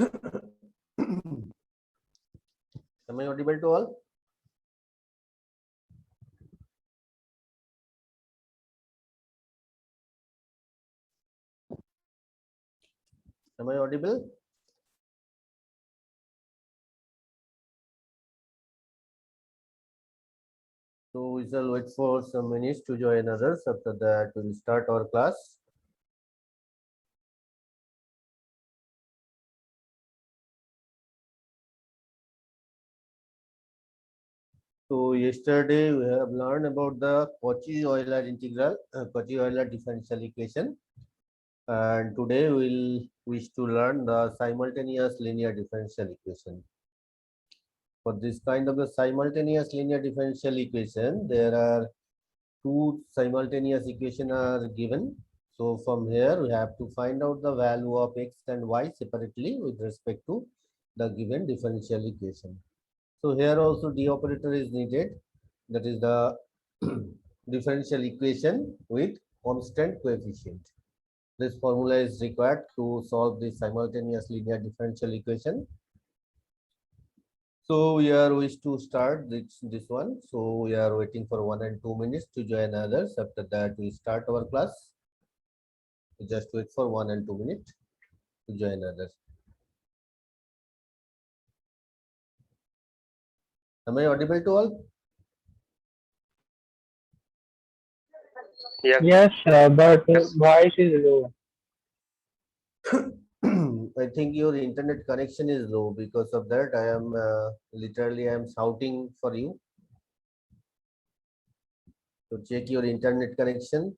Am I audible to all? Am I audible? So we shall wait for some minutes to join others. After that, we will start our class. So yesterday we have learned about the Cauchy-Euler integral, Cauchy-Euler differential equation, and today we will wish to learn the simultaneous linear differential equation. For this kind of the simultaneous linear differential equation, there are two simultaneous equations are given. So from here we have to find out the value of x and y separately with respect to the given differential equation. So here also d operator is needed. That is the differential equation with constant coefficient. This formula is required to solve the simultaneous linear differential equation. So we are wish to start this one. So we are waiting for 1 and 2 minutes to join others. After that, we start our class. We just wait for 1 and 2 minutes to join others. Am I audible to all? Yes, but voice is low. I think your internet connection is low. Because of that, I am literally I am shouting for you. So check your internet connection.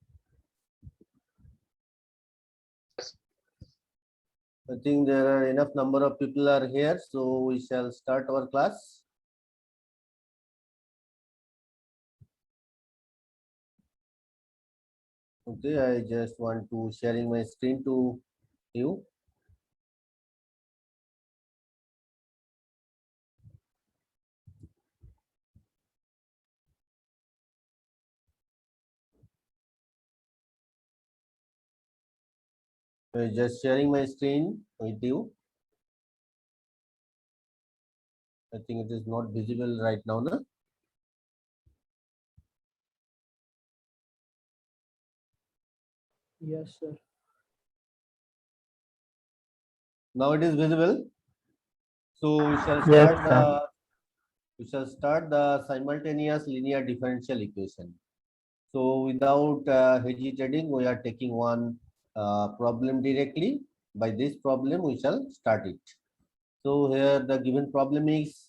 I think there are enough number of people are here, so we shall start our class. Okay, I just want to sharing my screen to you. Just sharing my screen with you. I think it is not visible right now, no? Yes, sir. Now it is visible. So we shall Yes, start the simultaneous linear differential equation. So without hesitating, we are taking one problem directly. By this problem, we shall start it. So here the given problem is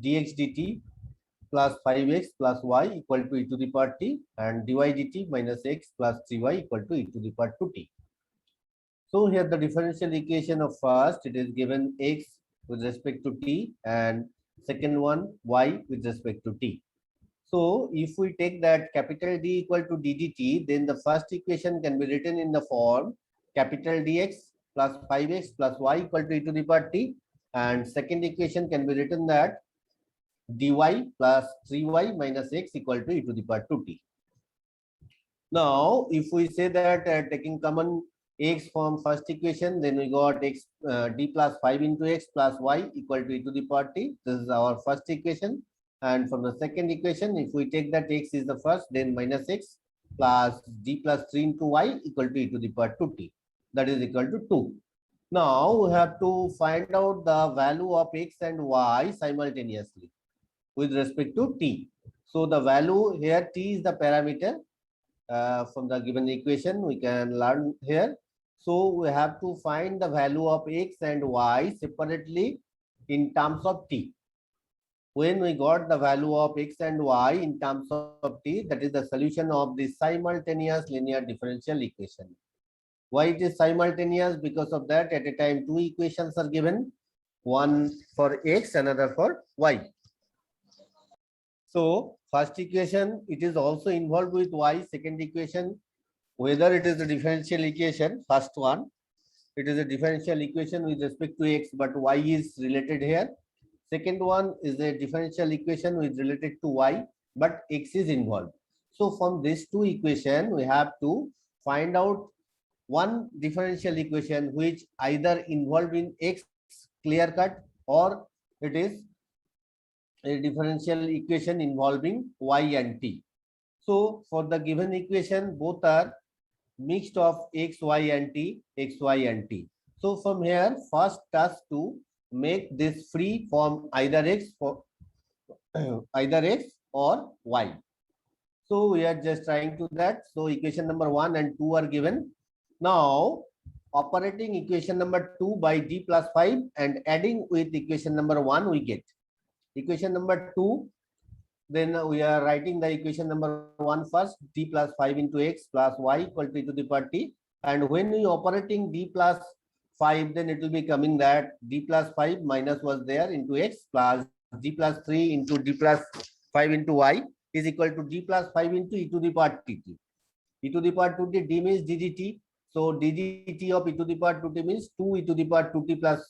dx dt plus 5x plus y equal to e to the power t and dy dt minus x plus 3y equal to e to the power 2t. So here the differential equation of first, it is given x with respect to t and second one y with respect to t. So if we take that capital D equal to ddt, then the first equation can be written in the form capital Dx plus 5x plus y equal to e to the power t, and second equation can be written that dy plus 3y minus x equal to e to the power 2t. Now, if we say that taking common x from first equation, then we got x d plus 5 into x plus y equal to e to the power t. This is our first equation. And from the second equation, if we take that x is the first, then minus x plus d plus 3 into y equal to e to the power 2t. That is equal to 2. Now, we have to find out the value of x and y simultaneously with respect to t. So, the value here t is the parameter. From the given equation we can learn here. So we have to find the value of x and y separately in terms of t. When we got the value of x and y in terms of t, that is the solution of the simultaneous linear differential equation. Why it is simultaneous? Because of that at a time two equations are given, one for x, another for y. So first equation, it is also involved with y. Second equation, whether it is a differential equation, first one, it is a differential equation with respect to x, but y is related here. Second one is a differential equation with related to y, but x is involved. So from these two equations, we have to find out one differential equation which either involved in x clear cut, or it is a differential equation involving y and t. So for the given equation, both are mixed of x, y and t, x, y and t. So from here, first task to make this free from either x for either x or y. So we are just trying to that. So equation number 1 and 2 are given. Now operating equation number 2 by d plus 5 and adding with equation number 1, we get equation number 2. Then we are writing the equation number 1 first, d plus 5 into x plus y equal to e to the power t. And when we operating d plus 5, then it will be coming that d plus 5 minus was there into x plus d plus 3 into d plus 5 into y is equal to d plus 5 into e to the power t. E to the power 2t, d means ddt. So ddt of e to the power 2t means 2 e to the power 2t plus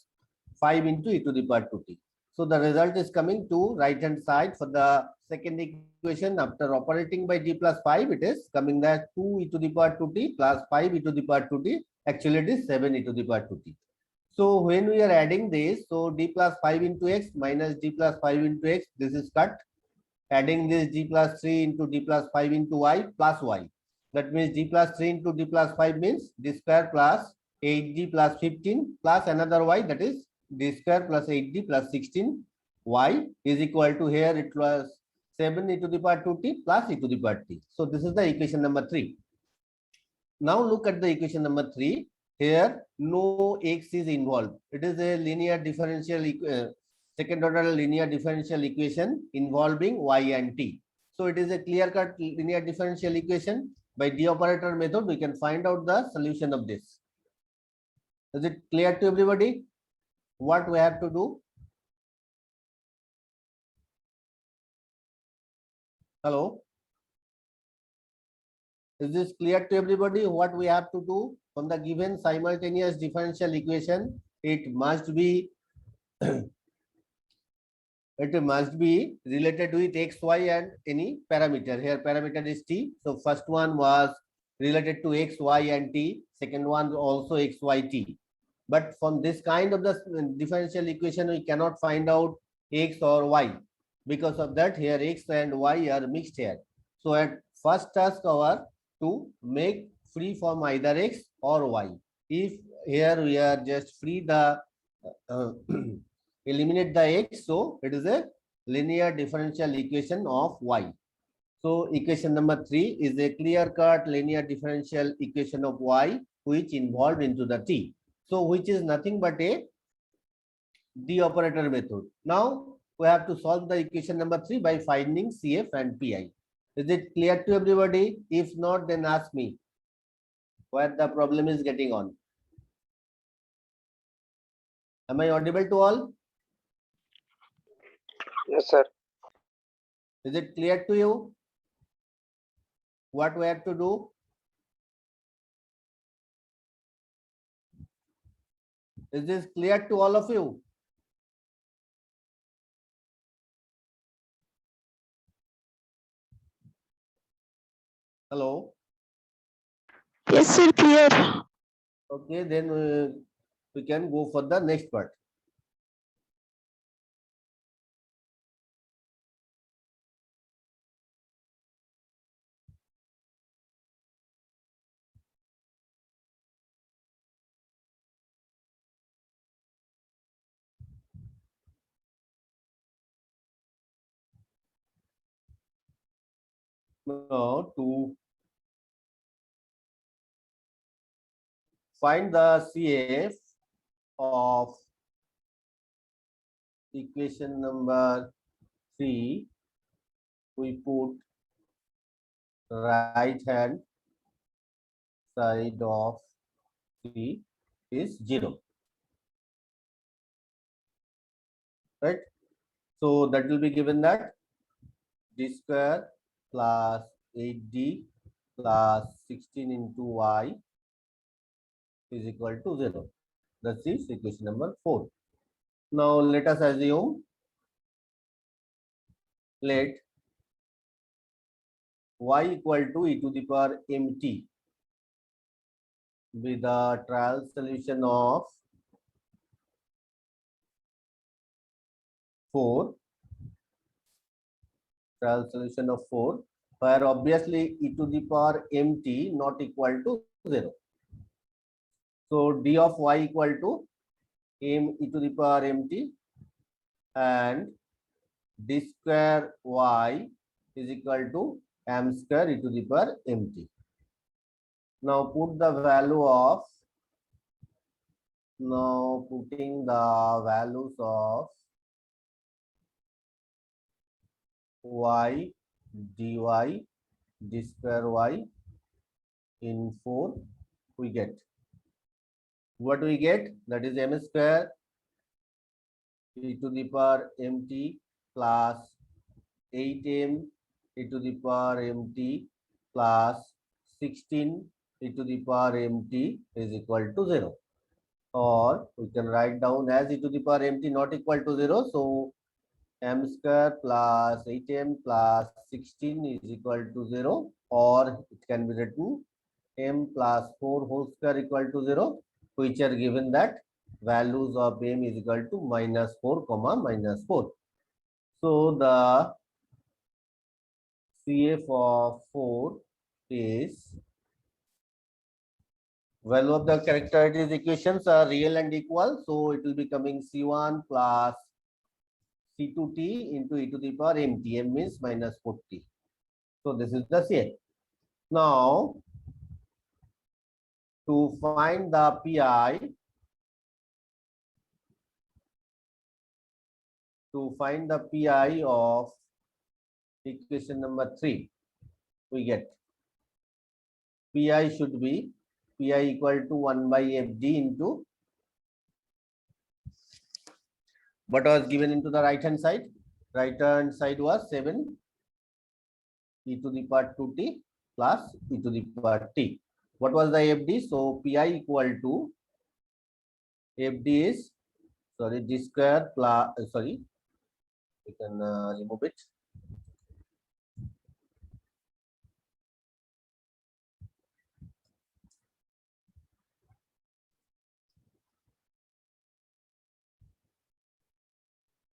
5 into e to the power 2t. So the result is coming to right hand side for the second equation. After operating by d plus 5, it is coming that 2 e to the power 2t plus 5 e to the power 2t. Actually, it is 7 e to the power 2t. So when we are adding this, so d plus 5 into x minus d plus 5 into x, this is cut. Adding this d plus 3 into d plus 5 into y plus y. That means d plus 3 into d plus 5 means d square plus 8d plus 15 plus another y, that is d square plus 8d plus 16 y is equal to, here it was 7 e to the power 2t plus e to the power t. So this is the equation number 3. Now look at the equation number 3. Here no x is involved. It is a linear differential second order linear differential equation involving y and t. So it is a clear cut linear differential equation. By d operator method, we can find out the solution of this. Is it clear to everybody what we have to do? Hello? Is this clear to everybody what we have to do from the given simultaneous differential equation? It must be related with x, y and any parameter. Here parameter is t. So first one was related to x, y and t. Second one also x, y, t. But from this kind of the differential equation, we cannot find out x or y. Because of that, here x and y are mixed here. So at first task our to make free from either x or y. If here we are just free the eliminate the x, so it is a linear differential equation of y. So equation number 3 is a clear cut linear differential equation of y which involved into the t. So which is nothing but a d operator method. Now we have to solve the equation number 3 by finding CF and PI. Is it clear to everybody? If not, then ask me where the problem is getting on. Am I audible to all? Yes, sir. Is it clear to you what we have to do? Is this clear to all of you? Hello? Yes, sir, clear. Okay, then we can go for the next part. Now to find the CF of equation number 3, we put right hand side of 3 is 0. Right? So that will be given that d square plus 8d plus 16 into y is equal to 0. That is equation number 4. Now let us assume let y equal to e to the power mt be the trial solution of 4, trial solution of 4, where obviously e to the power mt not equal to 0. So d of y equal to m e to the power mt and d square y is equal to m square e to the power mt. Now put the value of, now putting the values of y dy d square y in 4, we get, what we get, that is m square e to the power mt plus 8m e to the power mt plus 16 e to the power mt is equal to 0. Or we can write down as e to the power mt not equal to 0. So m square plus 8m plus 16 is equal to 0, or it can be written m plus 4 whole square equal to 0, which are given that values of m is equal to -4 comma -4. So the CF of 4 is, value of the characteristics equations are real and equal, so it will be coming C1 plus C2t into e to the power mt, m means -4t. So this is the CF. Now to find the PI, of equation number 3, we get PI should be PI equal to 1 by FD into what was given into the right hand side. Right hand side was 7 e to the power 2t plus e to the power t. What was the FD? So PI equal to FD is, sorry, d square plus, sorry, we can remove it.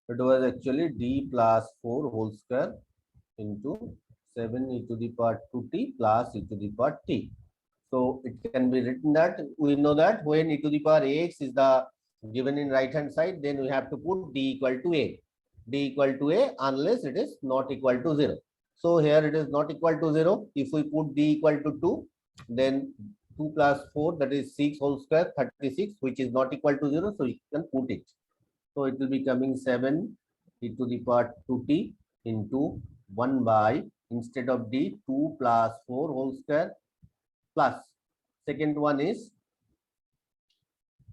It was actually d plus 4 whole square into 7 e to the power 2t plus e to the power t. So it can be written that we know that when e to the power ax is the given in right hand side, then we have to put d equal to a. D equal to a unless it is not equal to 0. So here it is not equal to 0. If we put d equal to 2, then 2 plus 4, that is 6 whole square, 36, which is not equal to 0. So you can put it. So it will be coming 7 e to the power 2t into 1 by, instead of d, 2 plus 4 whole square plus, second one is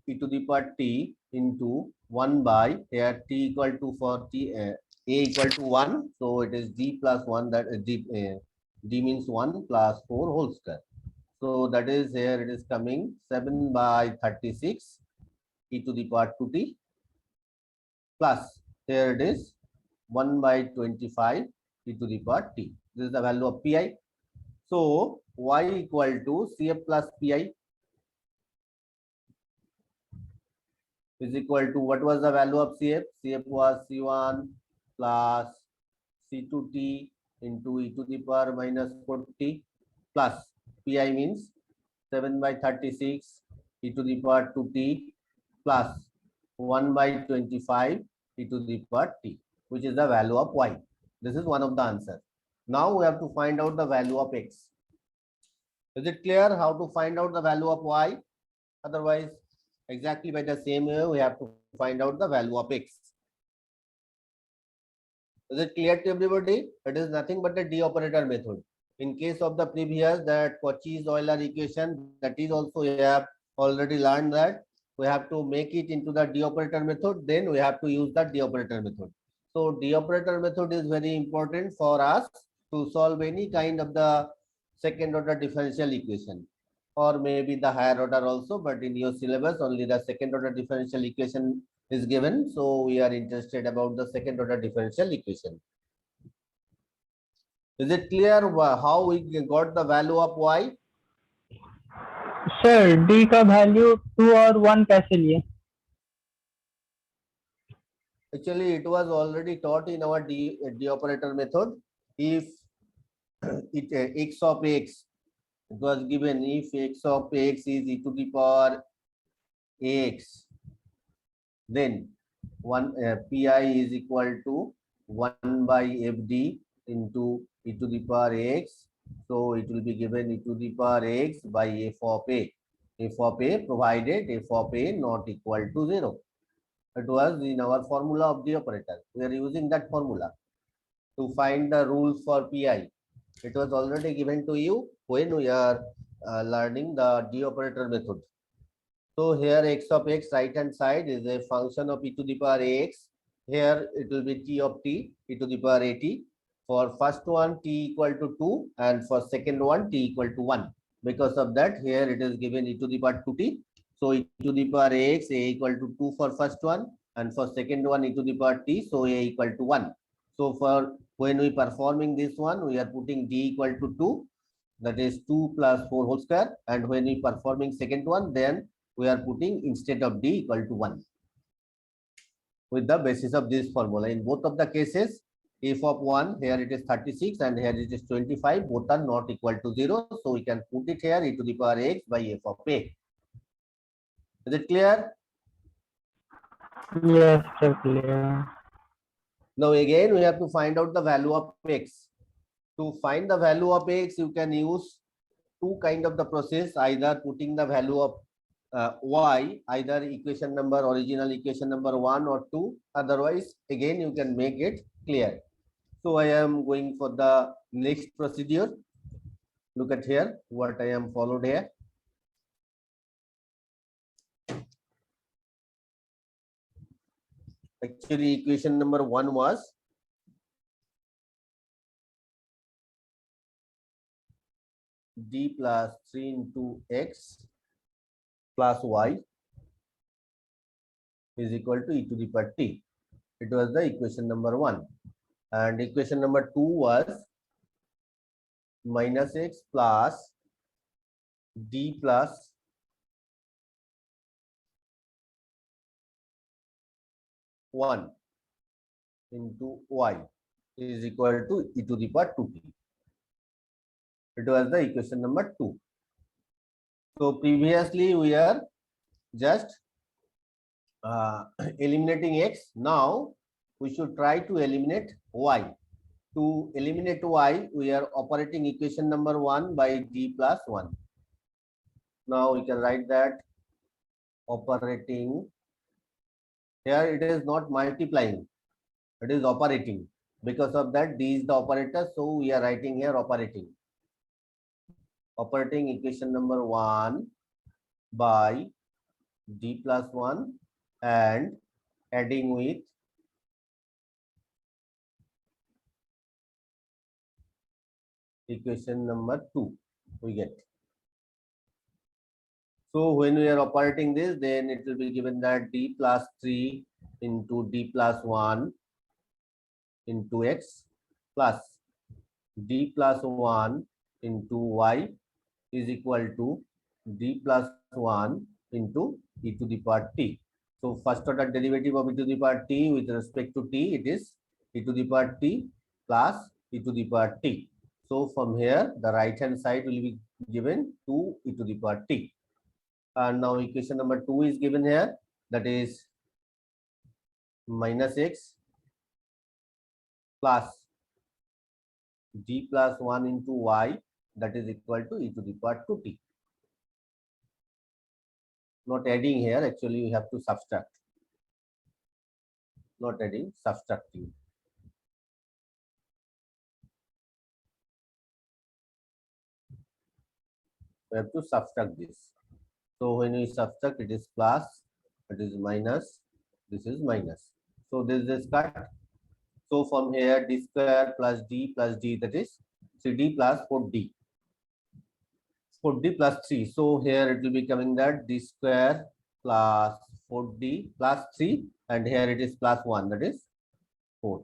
e to the power t into 1 by, here t equal to, for t a equal to 1, so it is d plus 1, that d means 1 plus 4 whole square. So that is, here it is coming 7 by 36 e to the power 2t plus, here it is 1 by 25 e to the power t. This is the value of pi. So y equal to CF plus pi is equal to, what was the value of CF? CF was C1 plus C2t into e to the power -40 plus pi means 7 by 36 e to the power 2t plus 1 by 25 e to the power t, which is the value of y. This is one of the answers. Now we have to find out the value of x. Is it clear how to find out the value of y? Otherwise, exactly by the same way, we have to find out the value of x. Is it clear to everybody? It is nothing but the de operator method. In case of the previous, that Cauchy-Euler equation, that is also we have already learned that we have to make it into the de operator method, then we have to use the de operator method. So de operator method is very important for us to solve any kind of the second order differential equation, or maybe the higher order also, but in your syllabus only the second order differential equation is given. So we are interested about the second order differential equation. Is it clear how we got the value of y? Sir d का value 2 और 1 कैसे लिए? Actually, it was already taught in our D operator method. If x of x, it was given if x of x is e to the power x, then pi is equal to 1 by fd into e to the power x. So it will be given e to the power x by f of a. F of a provided f of a not equal to 0. It was in our formula of the operator. We are using that formula to find the rules for pi. It was already given to you when we are learning the D operator method. So here x of x right hand side is a function of e to the power ax. Here it will be t of t, e to the power at. For first one t equal to 2 and for second one t equal to 1. Because of that here it is given e to the power 2t. So e to the power ax, a equal to 2 for first one, and for second one e to the power t, so a equal to 1. So for when we performing this one, we are putting d equal to 2, that is 2 plus 4 whole square, and when we performing second one, then we are putting instead of d equal to 1 with the basis of this formula. In both of the cases, f of 1 here it is 36 and here it is 25, both are not equal to 0, so we can put it here e to the power x by f of a. Is it clear? Yes, sir, clear. Now again we have to find out the value of x. To find the value of x, you can use two kind of the process, either putting the value of y, either equation number, original equation number 1 or 2, otherwise again you can make it clear. So I am going for the next procedure. Look at here what I am followed here. Actually equation number 1 was d plus 3 into x plus y is equal to e to the power t. It was the equation number 1. And equation number 2 was minus x plus d plus one into y is equal to e to the power 2t. It was the equation number 2. So previously we are just eliminating x. Now we should try to eliminate y. To eliminate y, we are operating equation number 1 by d plus 1. Now we can write that operating. Here it is not multiplying, it is operating. Because of that, d is the operator, so we are writing here operating. Operating equation number 1 by d plus 1 and adding with equation number 2 we get. So when we are operating this, then it will be given that d plus 3 into d plus 1 into x plus d plus 1 into y is equal to d plus 1 into e to the power t. So first order derivative of e to the power t with respect to t, it is e to the power t plus e to the power t. So from here, the right hand side will be given 2 e to the power t. And now equation number 2 is given here, that is minus x plus d plus 1 into y, that is equal to e to the power 2t. Not adding here, actually we have to subtract. Not adding, subtracting. We have to subtract this. So when we subtract, it is plus, it is minus, this is minus. So this is cut. So from here, d square plus d, that is 3d plus 4d. 4d plus 3. So here it will be coming that d square plus 4d plus 3, and here it is plus 1, that is 4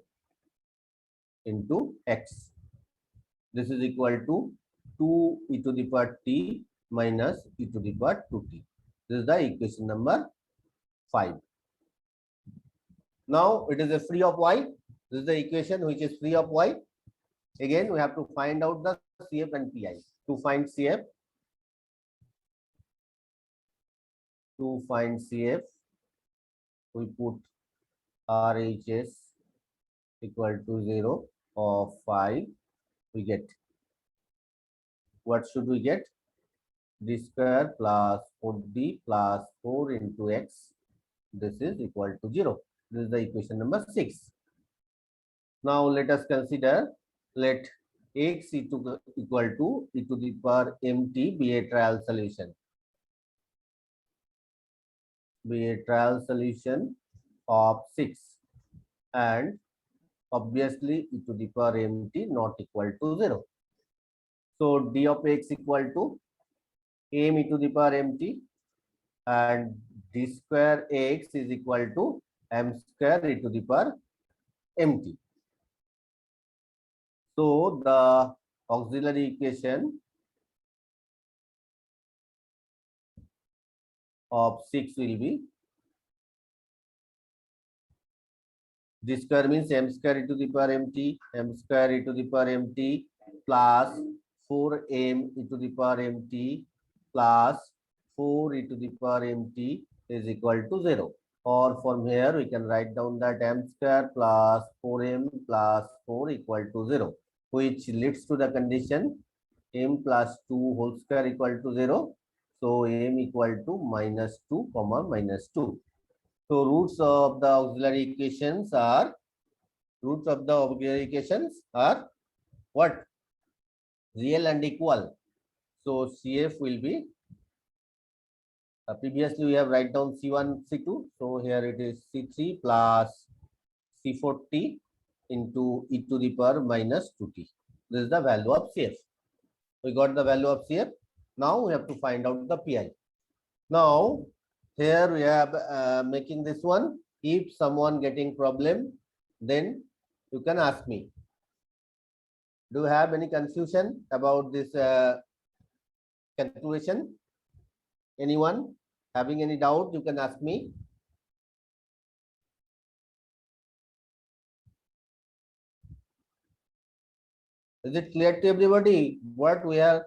into x. This is equal to 2 e to the power t minus e to the power 2t. This is the equation number 5. Now it is a free of y. This is the equation which is free of y. Again, we have to find out the CF and PI. To find CF, we put RHS equal to 0 of 5. We get, what should we get? D square plus 4D plus 4 into x. This is equal to 0. This is the equation number 6. Now let us consider, let x equal to e to the power mt be a trial solution. Be a trial solution of 6, and obviously e to the power mt not equal to 0. So d of x equal to m e to the power mt, and d square x is equal to m square e to the power mt. So the auxiliary equation of 6 will be, d square means m square e to the power mt, m square e to the power mt plus 4m e to the power mt plus 4 e to the power mt is equal to 0. Or from here we can write down that m square plus 4m plus 4 equal to 0, which leads to the condition m plus 2 whole square equal to 0. So m equal to minus 2 comma minus 2. So roots of the auxiliary equations are what? Real and equal. So CF will be, previously we have write down C1, C2. So here it is C3 plus C40 into e to the power minus 2t. This is the value of CF. We got the value of CF. Now we have to find out the PI. Now here we are making this one. If someone getting problem, then you can ask me. Do you have any confusion about this calculation? Anyone having any doubt, you can ask me. Is it clear to everybody what we are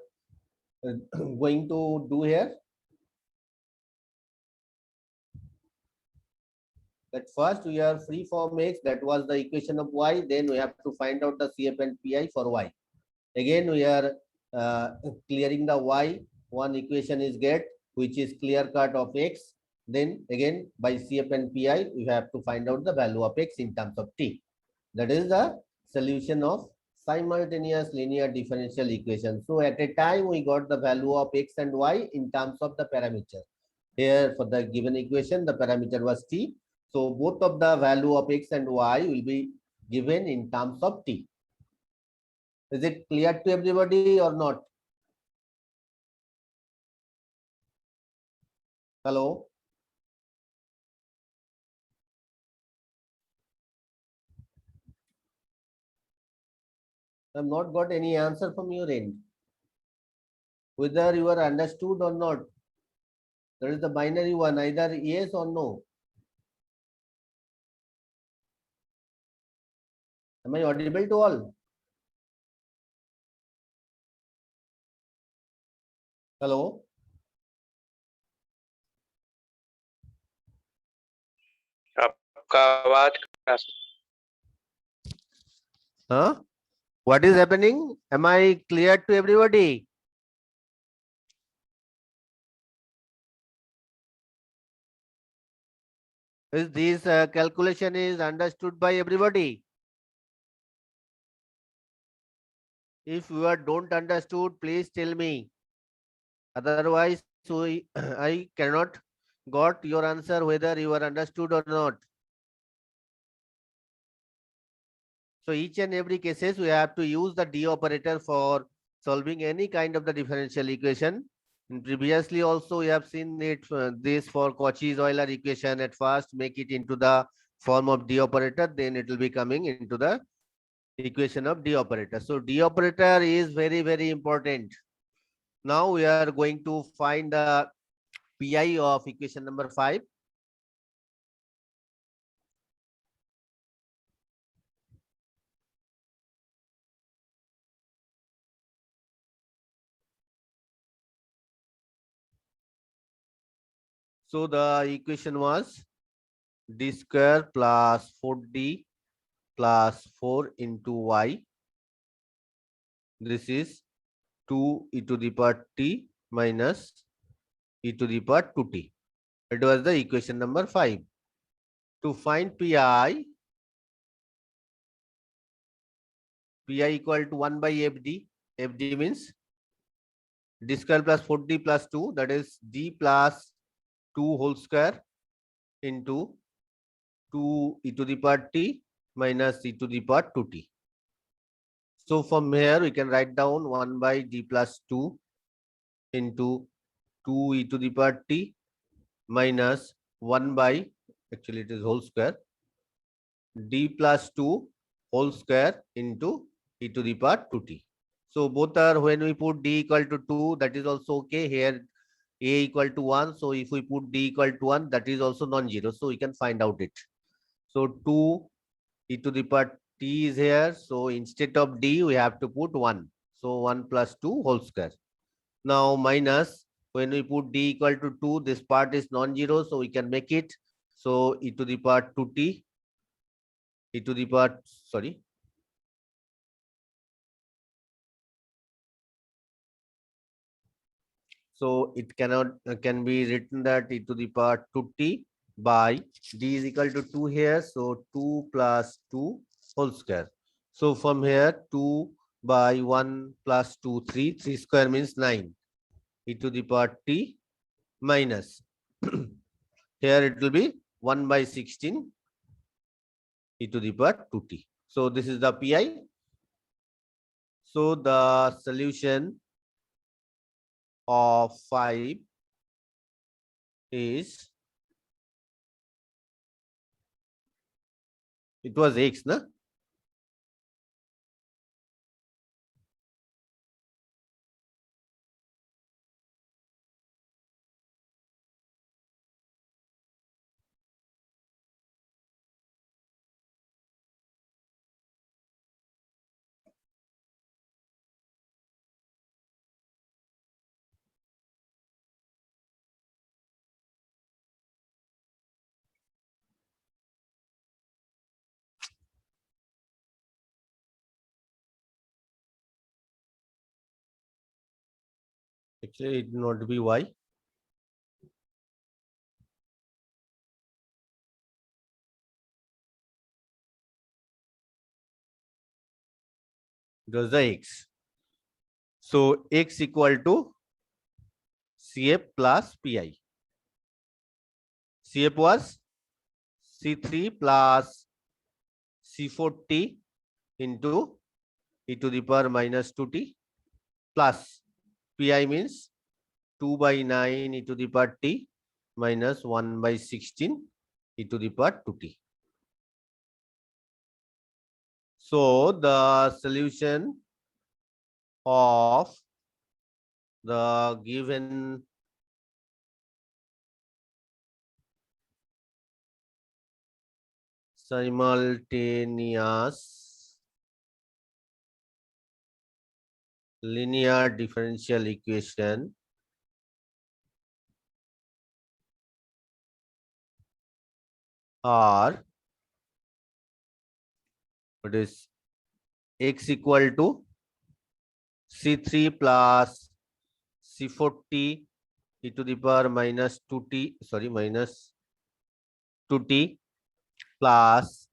going to do here? That first we are free form x, that was the equation of y. Then we have to find out the CF and PI for y. Again we are clearing the y. One equation is get, which is clear cut of x. Then again by CF and PI we have to find out the value of x in terms of t. That is the solution of simultaneous linear differential equation. So at a time we got the value of x and y in terms of the parameter. Here for the given equation the parameter was t. So both of the value of x and y will be given in terms of t. Is it clear to everybody or not? Hello? I have not got any answer from your end. Whether you are understood or not. That is the binary one, either yes or no. Am I audible to all? Hello? Huh? What is happening? Am I clear to everybody? Is this calculation is understood by everybody? If you are don't understood, please tell me. Otherwise, I cannot got your answer whether you are understood or not. So each and every cases we have to use the D operator for solving any kind of the differential equation. And previously also we have seen it this for Cauchy-Euler equation. At first make it into the form of D operator, then it will be coming into the equation of D operator. So D operator is very, very important. Now we are going to find the PI of equation number 5. So the equation was d square plus 4d plus 4 into y. This is 2 e to the power t minus e to the power 2t. It was the equation number 5. To find pi equal to 1 by fd. Fd means d square plus 4d plus 2, that is d plus 2 whole square into 2 e to the power t minus e to the power 2t. So from here we can write down 1 by d plus 2 into 2 e to the power t minus 1 by, actually it is whole square, d plus 2 whole square into e to the power 2t. So both are, when we put d equal to 2, that is also okay. Here a equal to 1. So if we put d equal to 1, that is also non-zero. So we can find out it. So 2 e to the power t is here. So instead of d, we have to put 1. So 1 plus 2 whole square. Now minus, when we put d equal to 2, this part is non-zero. So we can make it. So e to the power 2t, e to the power, sorry. So it can be written that e to the power 2t by d is equal to 2 here. So 2 plus 2 whole square. So from here 2 by 1 plus 2, 3. 3 square means 9. E to the power t minus. Here it will be 1 by 16 e to the power 2t. So this is the pi. So the solution of 5 is, it was x, na? Actually, it will not be y. It was the x. So x equal to CF plus pi. CF was C3 plus C4t into e to the power minus 2t plus pi means 2 by 9 e to the power t minus 1 by 16 e to the power 2t. So the solution of the given simultaneous linear differential equation are, it is x equal to C3 plus C4t e to the power minus 2t, sorry, minus 2t plus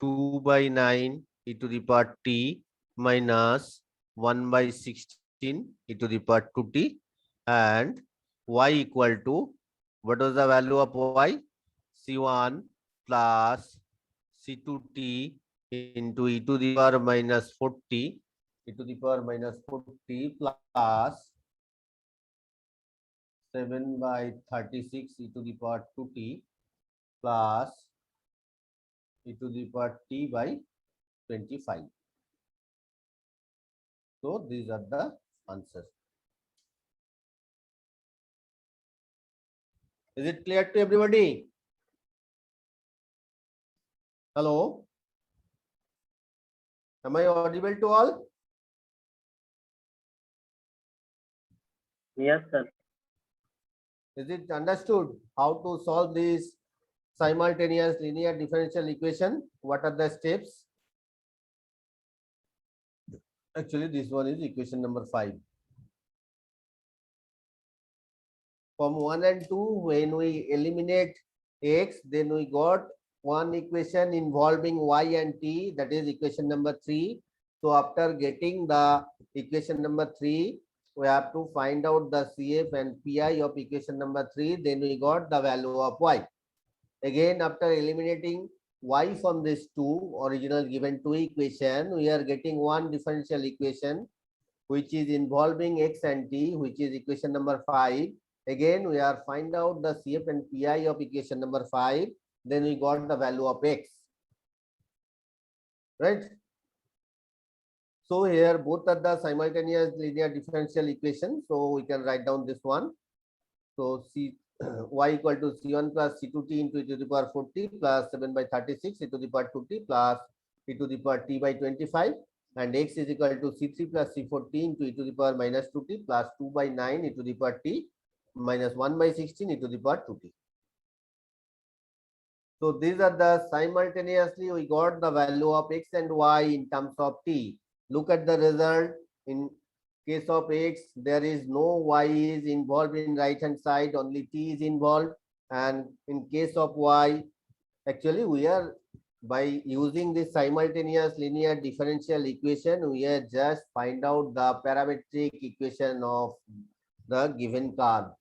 2 by 9 e to the power t minus 1 by 16 e to the power 2t, and y equal to, what was the value of y? C1 plus C2t into e to the power minus 40 e to the power minus 40 plus 7 by 36 e to the power 2t plus e to the power t by 25. So these are the answers. Is it clear to everybody? Hello? Am I audible to all? Yes, sir. Is it understood how to solve this simultaneous linear differential equation? What are the steps? Actually, this one is equation number 5. From 1 and 2, when we eliminate x, then we got one equation involving y and t, that is equation number 3. So after getting the equation number 3, we have to find out the CF and PI of equation number 3. Then we got the value of y. Again, after eliminating y from these two original given two equation, we are getting one differential equation which is involving x and t, which is equation number 5. Again, we are find out the CF and PI of equation number 5. Then we got the value of x. Right? So here both are the simultaneous linear differential equation. So we can write down this one. So y equal to c1 plus c2t into e to the power 40 plus 7 by 36 e to the power 2t plus e to the power t by 25, and x is equal to c3 plus c14 into e to the power minus 2t plus 2 by 9 e to the power t minus 1 by 16 e to the power 2t. So these are the simultaneously we got the value of x and y in terms of t. Look at the result. In case of x, there is no y is involved in right hand side, only t is involved. And in case of y, actually we are by using this simultaneous linear differential equation, we are just find out the parametric equation of the given curve.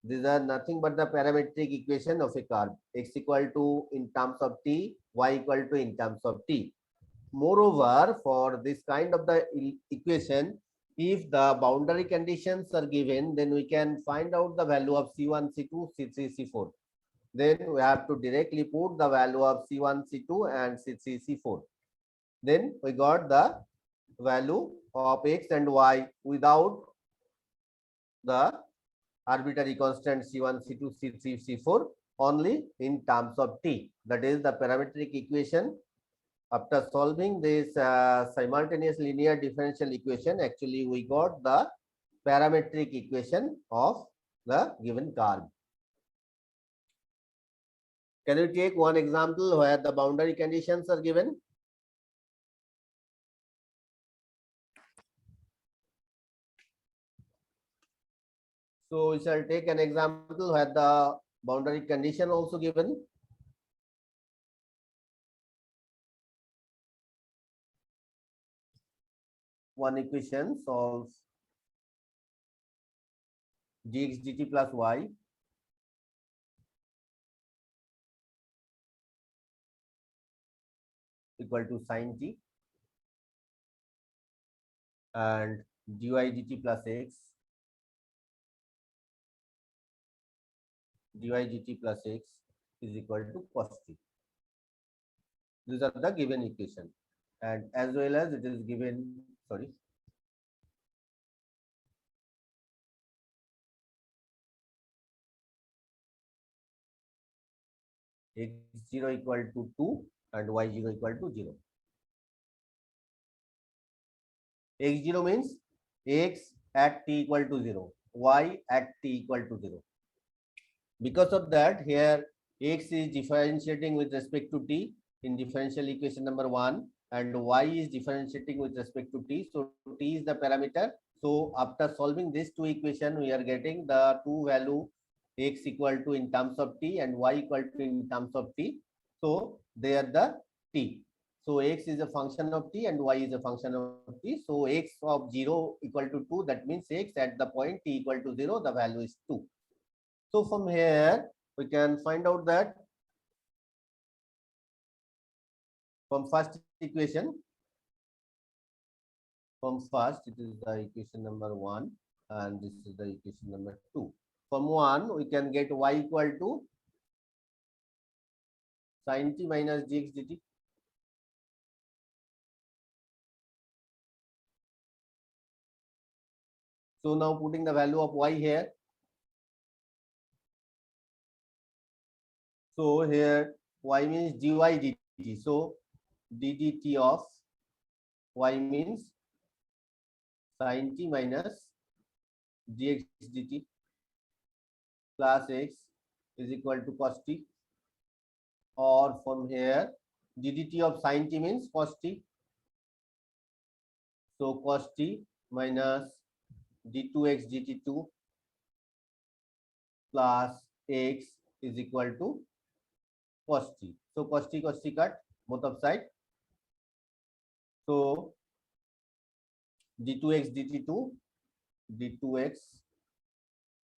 These are nothing but the parametric equation of a curve. X equal to in terms of t, y equal to in terms of t. Moreover, for this kind of the equation, if the boundary conditions are given, then we can find out the value of C1, C2, C3, C4. Then we have to directly put the value of C1, C2 and C3, C4. Then we got the value of x and y without the arbitrary constant C1, C2, C3, C4, only in terms of t. That is the parametric equation. After solving this simultaneous linear differential equation, actually we got the parametric equation of the given curve. Can you take one example where the boundary conditions are given? So we shall take an example where the boundary condition also given. One equation solves dx dt plus y equal to sin t and dy dt plus x dy dt plus x is equal to cos t. These are the given equation, and as well as it is given, sorry, x0 equal to 2 and y0 equal to 0. x0 means x at t equal to 0, y at t equal to 0. Because of that, here x is differentiating with respect to t in differential equation number 1, and y is differentiating with respect to t. So t is the parameter. So after solving these two equations, we are getting the two value x equal to in terms of t and y equal to in terms of t. So they are the t. So x is a function of t and y is a function of t. So x of 0 equal to 2, that means x at the point t equal to 0, the value is 2. So from here, we can find out that from first equation, it is the equation number 1 and this is the equation number 2. From 1, we can get y equal to sin t minus dx dt. So now putting the value of y here. So here y means dy dt. So ddt of y means sin t minus dx dt. plus x is equal to cos t, or from here ddt of sin t means cos t. So cos t minus d2x dt2 plus x is equal to cos t. So cos t cut both of side. So d2x dt2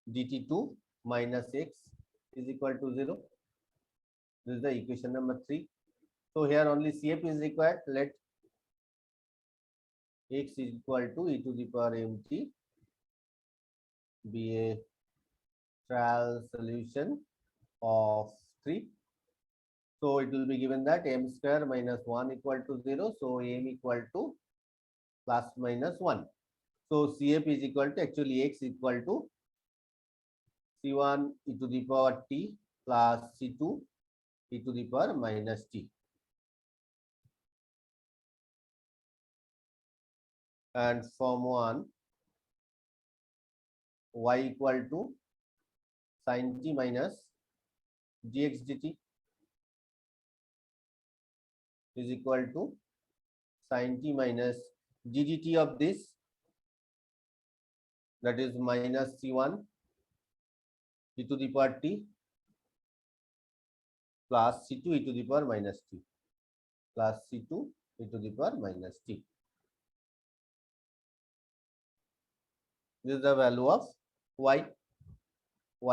dt2 minus x is equal to 0. This is the equation number 3. So here only CF is required. Let x is equal to e to the power mt be a trial solution of 3. So it will be given that m square minus 1 equal to 0. So m equal to plus minus 1. So CF is equal to, actually x equal to C1 e to the power t plus C2 e to the power minus t. And form 1, y equal to sin t minus dx dt is equal to sin t minus ddt of this, that is minus C1 e to the power t plus C2 e to the power minus t plus C2 e to the power minus t. This is the value of y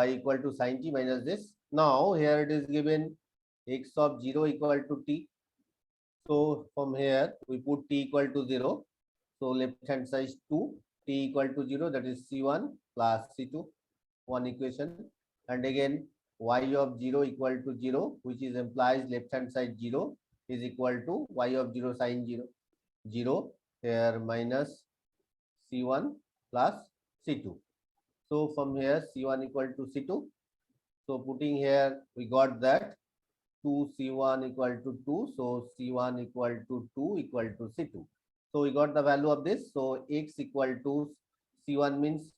equal to sin t minus this. Now here it is given x of 0 equal to t. So from here we put t equal to 0. So left hand side 2, t equal to 0, that is C1 plus C2, one equation. And again y of 0 equal to 0, which is implies left hand side 0 is equal to y of 0 sin 0, 0 here minus C1 plus C2. So from here C1 equal to C2. So putting here we got that 2 C1 equal to 2. So C1 equal to 2 equal to C2. So we got the value of this. So x equal to C1 means,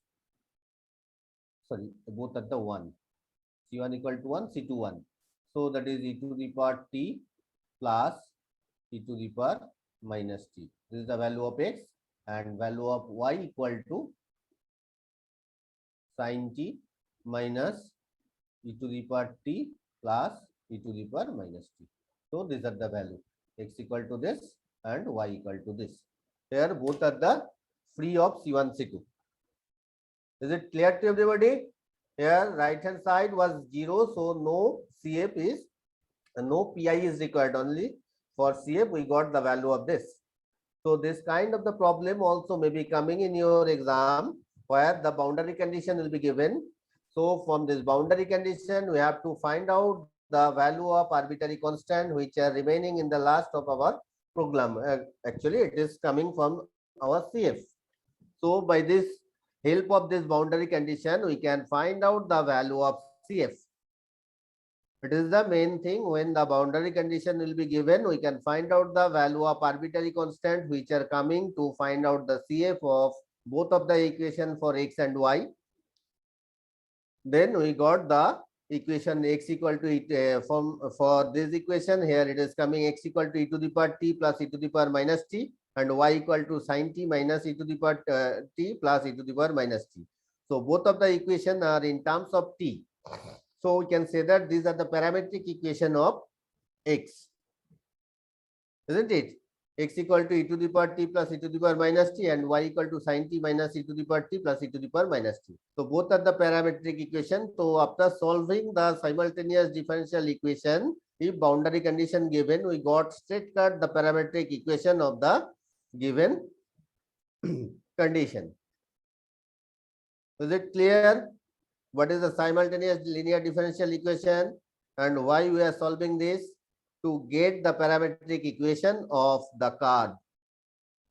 sorry, both at the 1. C1 equal to 1, C2 1. So that is e to the power t plus e to the power minus t. This is the value of x, and value of y equal to sin t minus e to the power t plus e to the power minus t. So these are the value, x equal to this and y equal to this. Here both are the free of C1 C2. Is it clear to everybody? Here right hand side was 0, so no CF is, no PI is required. Only for CF we got the value of this. So this kind of the problem also may be coming in your exam, where the boundary condition will be given. So from this boundary condition we have to find out the value of arbitrary constant which are remaining in the last of our program. Actually it is coming from our CF. So by this help of this boundary condition we can find out the value of CF. It is the main thing. When the boundary condition will be given, we can find out the value of arbitrary constant which are coming to find out the CF of both of the equation for x and y. Then we got the equation x equal to for this equation here it is coming x equal to e to the power t plus e to the power minus t, and y equal to sin t minus e to the power t plus e to the power minus t. So both of the equation are in terms of t. So we can say that these are the parametric equation of x, isn't it? X equal to e to the power t plus e to the power minus t, and y equal to sin t minus e to the power t plus e to the power minus t. So both are the parametric equation. So after solving the simultaneous differential equation, if boundary condition given, we got straight cut the parametric equation of the given condition. Is it clear? What is the simultaneous linear differential equation and why we are solving this? To get the parametric equation of the card.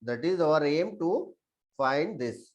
That is our aim, to find this.